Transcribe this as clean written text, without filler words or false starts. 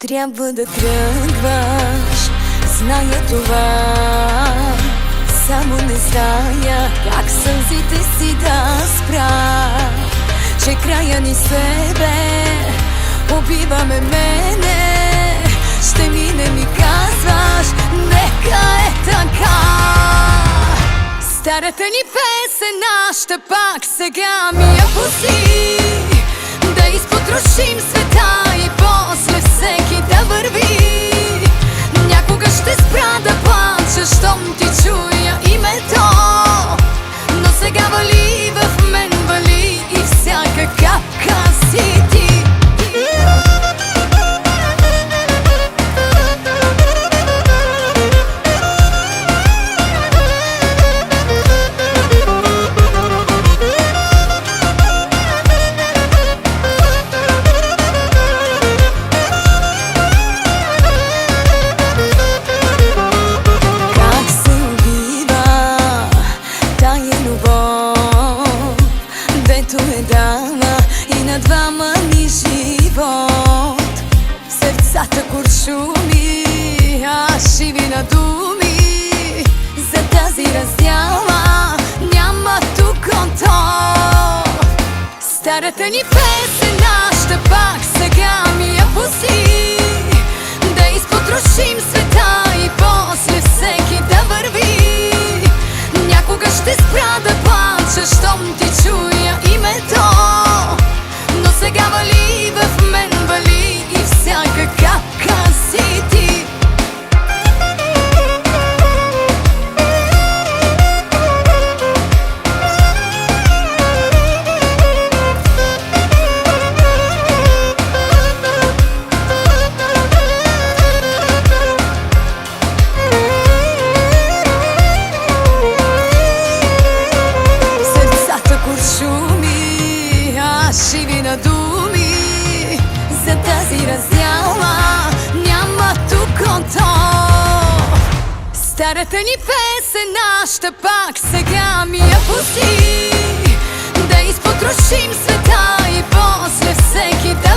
Трябва да тръгваш, зная това. Само не зная как сълзите си да спра, че края ни себе убиваме мене. Ще мине, ми казваш, нека е така. Старата ни песен, ще пак сега ми я пусти, да изпотрошим света и после всеки да върви. Някога ще спра да плача, щом ти чуя името, но сега вали в мен, вали и всяка капка си ти. И на двама ни живот, сърцата куршуми, аз живи на думи. За тази раздяла няма тук контрол. Старата ни песен, ще пак сега ми я пусти, да изпотрошим света и после всеки да върви. Някога ще спра да плача, щом ти чуя името, но сега вали в мен, вали и всяка капка си ти. Живи на думи, за тази раздяла няма тук контрол. Старата ни песен, ще пак сега ми я пусти, да изпотрошим света и после всеки да